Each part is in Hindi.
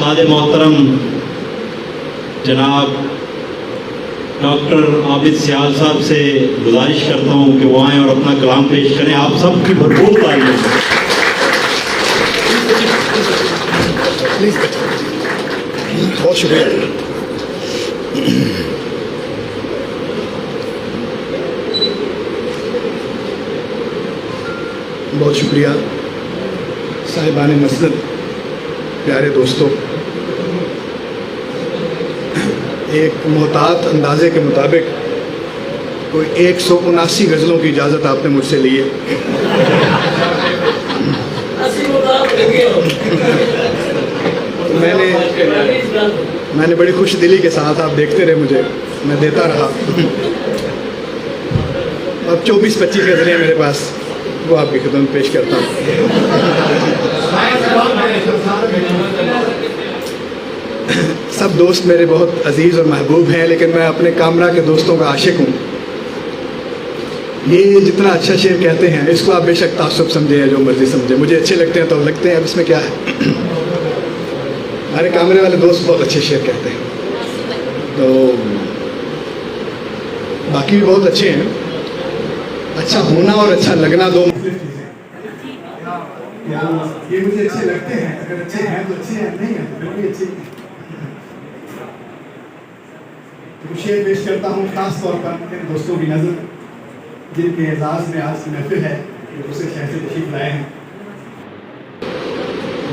उस्ताद मोहतरम जनाब डॉक्टर आबिद सियाल साहब से गुजारिश करता हूँ कि वो आएँ और अपना कलाम पेश करें। आप सबकी भरपूर तारीफ। बहुत शुक्रिया। बहुत शुक्रिया साहिबान मसनद, प्यारे दोस्तों। एक मोहतात अंदाजे के मुताबिक कोई 179 गज़लों की इजाज़त आपने मुझसे ली है। मैंने बड़ी खुश दिली के साथ, आप देखते रहे मुझे, मैं देता रहा। अब 24-25 गज़लें मेरे पास, वो आपकी खिदमत में पेश करता हूँ। सब दोस्त मेरे बहुत अजीज़ और महबूब हैं, लेकिन मैं अपने कामरा के दोस्तों का आशिक हूँ। ये जितना अच्छा शेर कहते हैं, इसको आप बेशक तासुब समझें या जो मर्जी समझें, मुझे अच्छे लगते हैं तो लगते हैं, अब इसमें क्या है। हमारे कामरे वाले दोस्त बहुत अच्छे शेर कहते हैं, तो बाकी भी बहुत अच्छे हैं। अच्छा होना और अच्छा लगना दो ये मुझे अच्छे लगते हैं, अगर अच्छे हैं तो अच्छे हैं, नहीं है तो फिर भी अच्छे। तो शेर पेश करता हूँ खास तौर पर इन दोस्तों की नज़र जिनके एजाज़ में आज की महफिल है, जो दूसरे शहर से तशरीफ लाए हैं।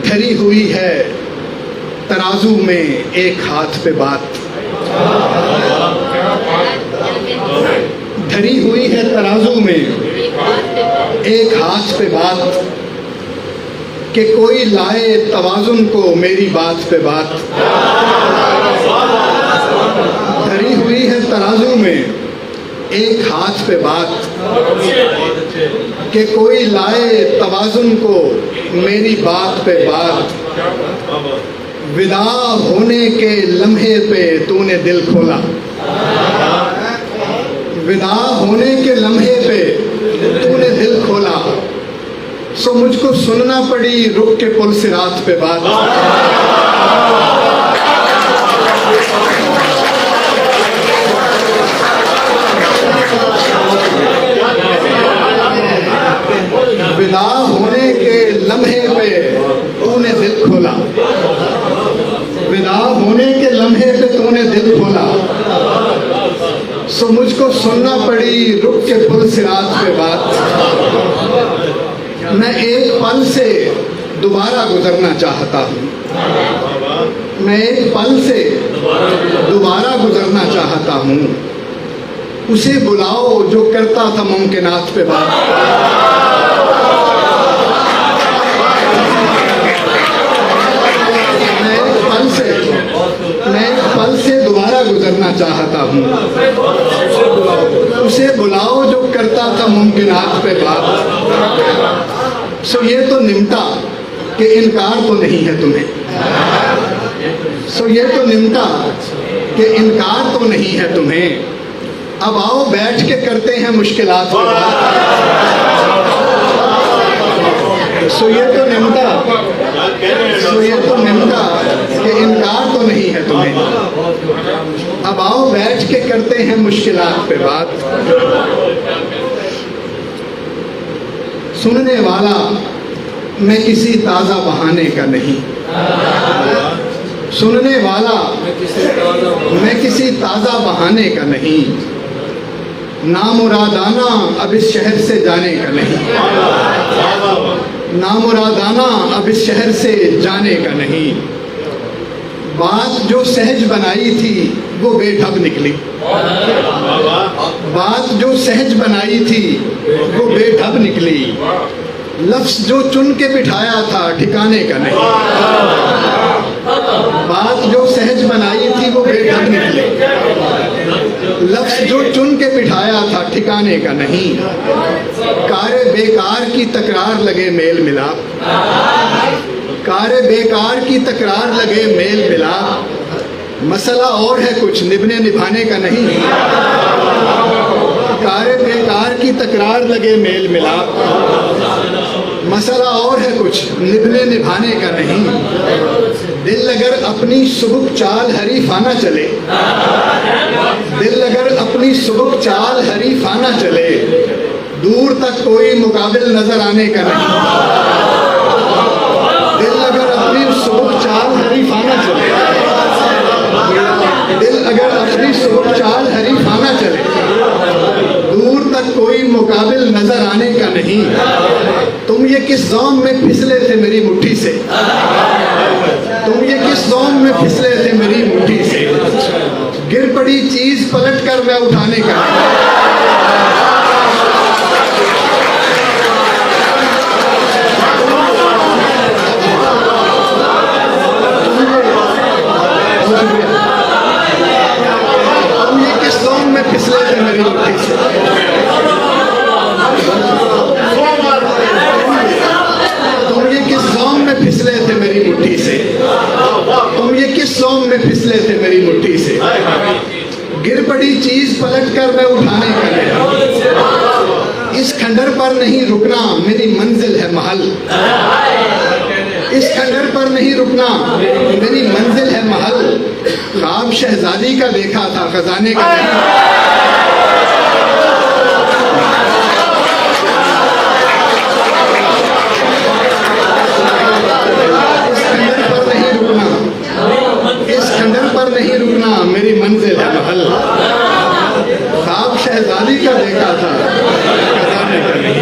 धरी हुई है तराजू में एक हाथ पे बात, धरी हुई है तराजू में एक हाथ पे बात, कि कोई लाए तवाजुन को मेरी बात पे बात। धरी हुई है तराजू में एक हाथ पे बात, कि कोई लाए तवाजुन को मेरी बात पे बात। विदा होने के लम्हे पे तूने दिल खोला, विदा होने के लम्हे पे तूने दिल खोला, सो मुझको सुनना पड़ी रुक के पुल सिरात पे बात। विदा होने के लम्हे पे तूने दिल खोला, विदा होने के लम्हे पे तूने दिल खोला, सो मुझको सुनना पड़ी रुक के पुल सिरात पे बात। मैं एक पल से दोबारा गुजरना चाहता हूँ, मैं एक पल से दोबारा गुजरना चाहता हूँ। उसे बुलाओ जो करता था मुमकिनात पे बात। मैं एक पल से दोबारा गुजरना चाहता हूँ, उसे बुलाओ जो करता था मुमकिनात पे बात। सो ये तो निमटा कि इनकार तो नहीं है तुम्हें, सो ये तो निमटा कि इनकार तो नहीं है तुम्हें। अब आओ बैठ के करते हैं मुश्किलात पे बात। सो ये तो निमटा कि इनकार तो नहीं है तुम्हें। अब आओ बैठ के करते हैं मुश्किलात पे बात। सुनने वाला मैं किसी ताज़ा बहाने का नहीं, सुनने वाला मैं किसी ताज़ा बहाने का नहीं। नामुरादाना अब इस शहर से जाने का नहीं, नामुरादाना अब इस शहर से जाने का नहीं। बात जो सहज बनाई थी वो बेढब निकली, बात जो सहज बनाई थी वो बेढब निकली। लफ्ज़ जो चुन के बिठाया था ठिकाने का नहीं, बात जो सहज बनाई थी वो बेढब निकली। लफ्ज़ जो चुन के बिठाया था ठिकाने का नहीं। कारे बेकार की तकरार लगे मेल मिलाप, कारे बेकार की तकरार लगे मेल मिलाप। मसला और है कुछ निभने निभाने का नहीं। कारे बेकार की तकरार लगे मेल मिलाप। मसला और है कुछ, निभने निभाने का नहीं। दिल अगर अपनी सुबुक चाल हरीफाना चले, दिल अगर अपनी सुबुक चाल हरीफाना चले, दूर तक कोई मुकाबिल नजर आने का नहीं। दिल अगर अपनी सुबुक चाल हरीफाना चले, दिल अगर अपनी सुबुक चाल हरीफाना चले, दूर तक कोई मुकाबिल नजर आने का नहीं। तुम ये किस ज़ौम में फिसले थे मेरी मुट्ठी से, तुम ये किस ज़ौम में फिसले थे मेरी मुट्ठी से, गिर पड़ी चीज पलट कर मैं उठाने का तुम ये किस ज़ौम में फिसले थे मेरी मुट्ठी से, तुम ये किस ज़ौम में फिसले थे मेरी मुट्ठी से, तुम ये किस ज़ौम में फिसले थे मेरी मुट्ठी से, गिर पड़ी चीज पलट कर मैं उठाने का नहीं। इस खंडर पर नहीं रुकना मेरी मंजिल है महल, इस खंडर पर नहीं रुकना मेरी मंजिल है महल। ख्वाब शहजादी का देखा था खजाने का नहीं। नहीं रुकना मेरी मंजिल है महल। ख्वाब शहजादी का देखा था खजाने का नहीं।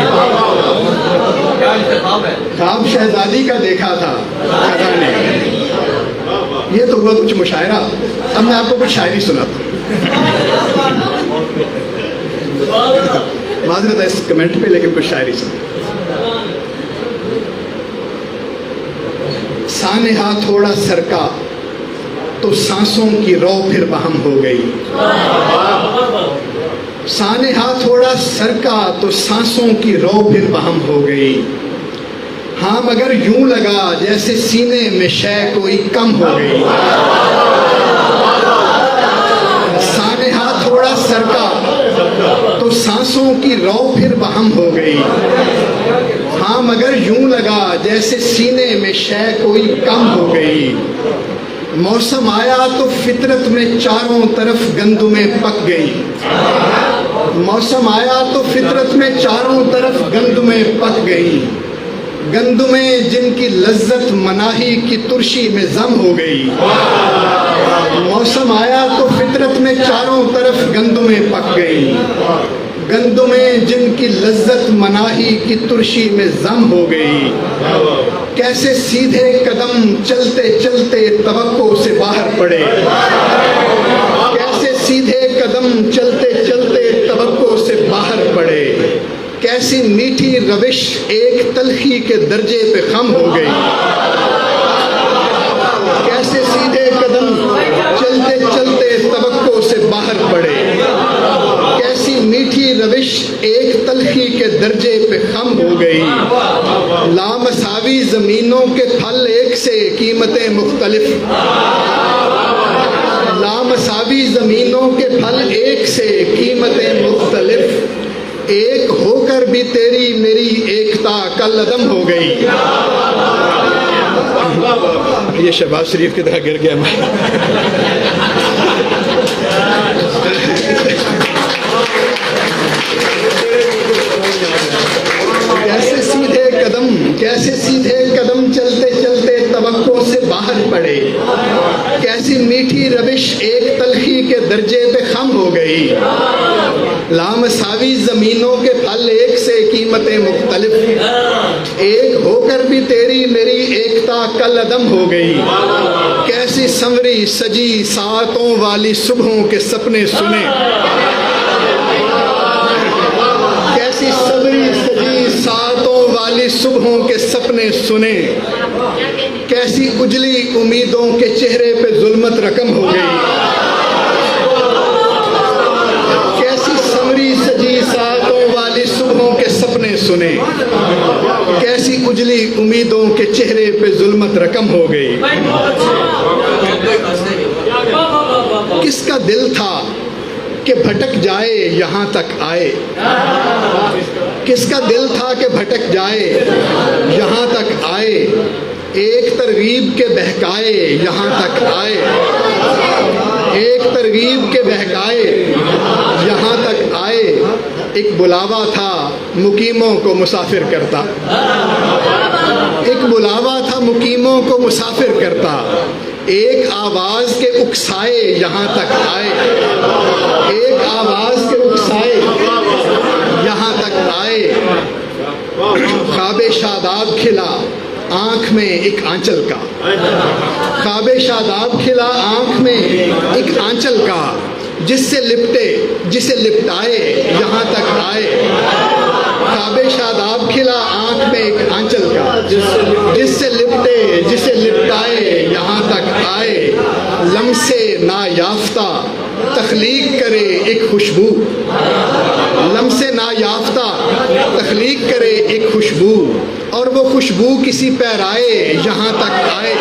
ख्वाब शहजादी का देखा था खजाने का नहीं। ये तो हुआ कुछ मुशायरा। अब मैं आपको कुछ शायरी सुनाता हूँ। माजरत है इस कमेंट पे, लेकिन कुछ शायरी सुना। सानेहा थोड़ा सरका तो सांसों की रो फिर बहम हो गई, सानेहा थोड़ा सरका तो सांसों की रो फिर बहम हो गई। हाँ मगर यूं लगा जैसे सीने में शय कोई कम हो गई। सानेहा थोड़ा सरका तो सांसों की रो फिर बहम हो गई। हाँ मगर यूं लगा जैसे सीने में शय कोई कम हो गई। मौसम आया तो फितरत में चारों तरफ गंदुमें पक गई। मौसम आया तो फितरत में चारों तरफ गंदुमें पक गई। गंदुमें जिनकी लज्जत मनाही की तुर्शी में जम हो गई। मौसम आया तो फितरत में चारों तरफ गंदुमें पक गई। गंदुमें जिनकी लज्जत मनाही की तुर्शी में जम हो गई। कैसे सीधे कदम चलते चलते तवक्को से बाहर पड़े। कैसे सीधे कदम चलते चलते तवक्को से बाहर पड़े। कैसी मीठी रविश एक तलखी के दर्जे पे खम हो गई। कैसे सीधे कदम चलते चलते तवक्को से बाहर पड़े। कैसी मीठी रविश एक तलखी के दर्जे पे खम हो गई। लामसावी जमीनों के फल एक से कीमतें मुख्तलिफ। लामसावी जमीनों के फल एक से कीमतें मुख्तलिफ। एक होकर भी तेरी मेरी एकता कल अदम हो गई। ये शहबाज शरीफ की तरह गिर गया मैं। कैसे सीधे कदम चलते चलते तवक्को से बाहर पड़े। कैसी मीठी रविश एक तलखी के दर्जे पे खम हो गई। लामसावी जमीनों के फल एक से कीमतें मुख्तलिफ। एक होकर भी तेरी मेरी एकता कल अदम हो गई। कैसी संवरी सजी सातों वाली सुबहों के सपने सुने। कैसी संवरी सजी सातों वाली सुबहों के सपने सुने। कैसी उजली उम्मीदों के चेहरे पे जुल्मत रकम हो गई। कैसी संवरी सजी सातों वाली सुबहों के सपने सुने। कैसी उजली उम्मीदों के चेहरे पे जुल्मत रकम हो गई। किसका दिल था कि भटक जाए यहाँ तक आए। किसका दिल था कि भटक जाए यहाँ तक आए, एक तरगीब के बहकाए यहाँ तक आए, एक तरगीब के बहकाए यहाँ तक आए। एक बुलावा था मुकीमों को मुसाफिर करता, एक बुलावा था मुकीमों को मुसाफिर करता, एक आवाज़ के उकसाए यहाँ तक आए, एक आवाज़ के उकसाए यहाँ तक आए। ख्वाबे शादाब खिला आँख में एक आंचल का, ख्वाबे शादाब खिला आँख में एक आंचल का, जिससे लिपटे जिसे लिपटाए यहाँ तक आए। ख्वाबे शादाब खिला आँख में एक आंचल का, जिससे लिपटे जिसे लिपटाए यहाँ तक आए। लम्से नायाफ्ता तख्लीक करे एक खुशबू, लम्से नायाफ्ता तख्लीक करे एक खुशबू, और वो खुशबू किसी पैराए यहाँ तक आए।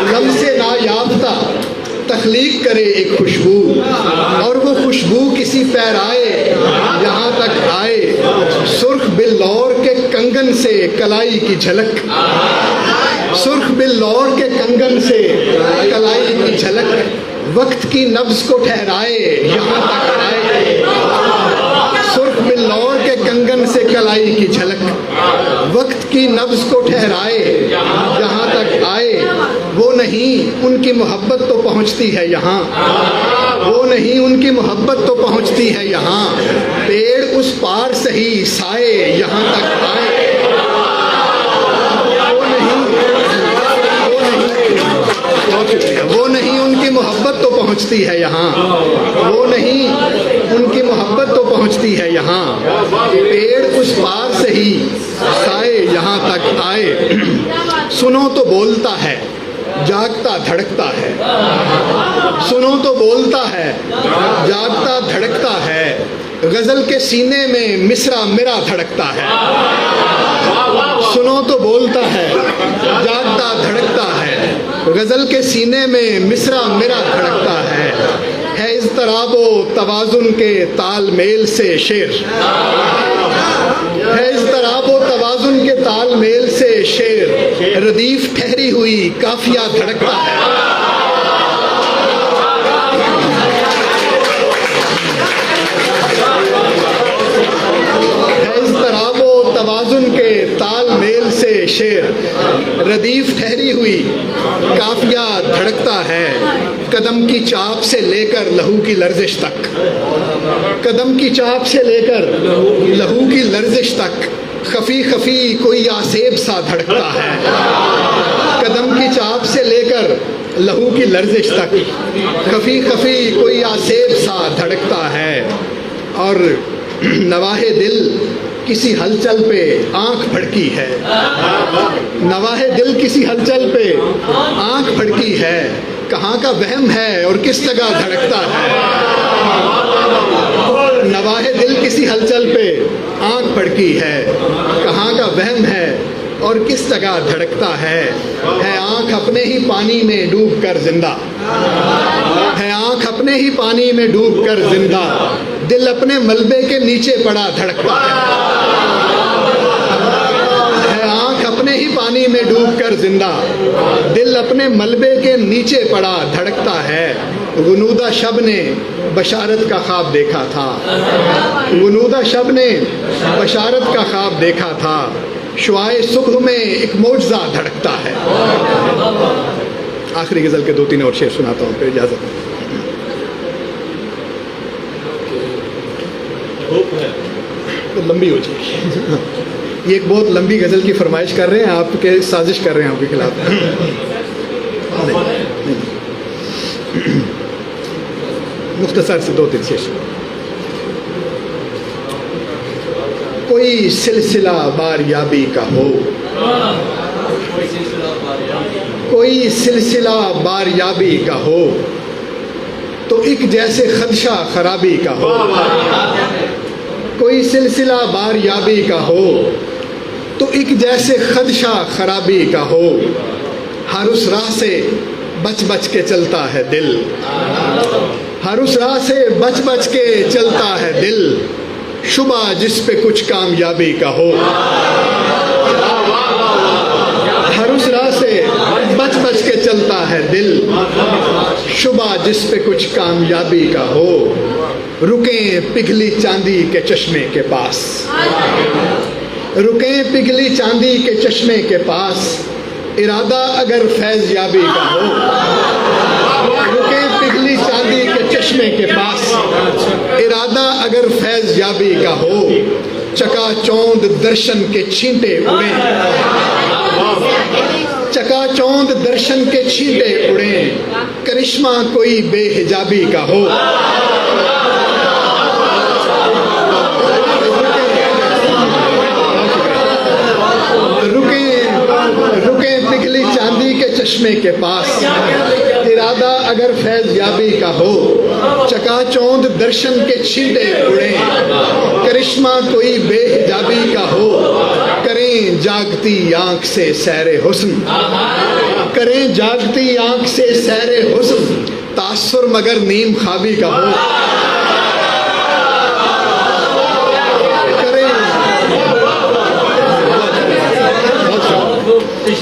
लम्से नायाफ्ता तख्लीक करे एक खुशबू, और वो खुशबू किसी पैराए यहाँ तक आए। सुर्ख बिल्लौर के कंगन से कलाई की झलक, सुर्ख बिल्लौर के कंगन से कलाई की झलक, वक्त की नब्ज को ठहराए यहाँ तक आए। सुर्ख बिल्लौर के कंगन से कलाई की झलक, वक्त की नब्ज को ठहराए यहाँ तक आए। वो नहीं उनकी मोहब्बत तो पहुँचती है यहाँ, वो नहीं उनकी मोहब्बत तो पहुँचती है यहाँ, पेड़ उस पार सही साए यहाँ तक आए। वो नहीं उनकी मोहब्बत तो पहुँचती है यहाँ, वो नहीं उनकी मोहब्बत तो पहुँचती है यहाँ, पेड़ उस पार से ही साए यहाँ तक आए। सुनो तो बोलता है जागता धड़कता है, सुनो तो बोलता है जागता धड़कता है, गज़ल के सीने में मिसरा मेरा धड़कता है। सुनो तो बोलता है जागता धड़कता है, गज़ल के सीने में मिसरा मेरा धड़कता है इज़्तिराबो तवाज़ुन के तालमेल से शेर, है इज़्तिराबो तवाज़ुन के तालमेल से शेर, रदीफ ठहरी हुई काफिया धड़कता है। तवाज़ुन के तालमेल से शेर, रदीफ ठहरी हुई काफिया धड़कता है। कदम की चाप से लेकर लहू की लर्जिश तक, कदम की चाप से लेकर लहू की लर्जिश तक, खफी खफी कोई आसेब सा धड़कता है। कदम की चाप से लेकर लहू की लर्जिश तक, खफी खफी कोई आसेब सा धड़कता है। और नवाहे दिल किसी हलचल पे आंख भड़की है, नवाहे दिल किसी हलचल पे आंख भड़की है, कहाँ का वहम है और किस जगह धड़कता है। नवाहे दिल किसी हलचल पे आंख भड़की है, कहाँ का वहम है और किस जगह धड़कता है आंख अपने ही पानी में डूब कर जिंदा, है आंख अपने ही पानी में डूब कर जिंदा, दिल अपने मलबे के नीचे पड़ा धड़कता है आंख अपने ही पानी में डूब कर जिंदा, दिल अपने मलबे के नीचे पड़ा धड़कता है। गुनूदा शब ने बशारत का ख्वाब देखा था, गुनूदा शब ने बशारत का ख्वाब देखा था, शुआए सुबह में एक मौजज़ा धड़कता है। आखिरी गज़ल के 2-3 और शेर सुनाता हूँ, फिर इजाज़त। तो लंबी हो जाएगी, ये एक बहुत लंबी गज़ल की फरमाइश कर रहे हैं, आपके साजिश कर रहे हैं आपके खिलाफ। मुख्तसर से 2-3 शेर। कोई सिलसिला बारियाबी का हो, कोई सिलसिला बारियाबी का हो, तो एक जैसे खदशा खराबी का हो। कोई सिलसिला बारियाबी का हो, तो एक जैसे खदशा खराबी का हो। हर उस राह से बच बच के चलता है दिल, हर उस राह से बच बच के चलता है दिल, शुबा जिस पे कुछ कामयाबी का हो। हर उस राह से बच बच के चलता है दिल, शुबा जिस पे कुछ कामयाबी का हो। रुकें पिघली चांदी के चश्मे के पास, रुकें पिघली चांदी के चश्मे के पास, इरादा अगर फैज़ याबी का हो। रुकें पिघली चांदी के चश्मे के पास, इरादा अगर फैज़ याबी का हो। चकाचौंध दर्शन के छींटे उड़े, चकाचौंध दर्शन के छींटे उड़े, करिश्मा कोई बेहिजाबी का हो। रुकें पिघली चांदी के चश्मे के पास, इरादा अगर फैज़ याबी का हो। चकाचौंध दर्शन के छींटे उड़े, करिश्मा कोई बेहिजाबी का हो। करें जागती आंख से सैरे हुस्न, करें जागती आंख से सैरे हुस्न, तासुर मगर नीम ख्वाबी का हो।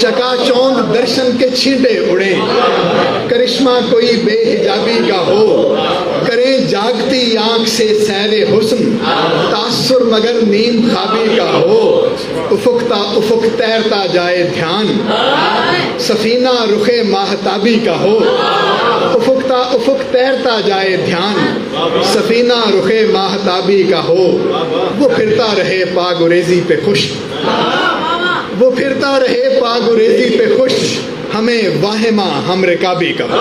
चकाचौंध दर्शन के छींटे उड़े, करिश्मा कोई बेहिजाबी का हो। करें जागती आंख से सैरे हुस्न, तासुर मगर नीम ख्वाबी का हो। उफुक तैरता जाए ध्यान, सफीना रुखे माहताबी का हो। उफुक तैरता जाए ध्यान, सफीना रुखे माहताबी का हो। वो फिरता रहे पागुरेजी पे खुश, वो फिरता रहे पागुरेजी पे खुश, हमें वाहिमा हम रिकाबी का हो।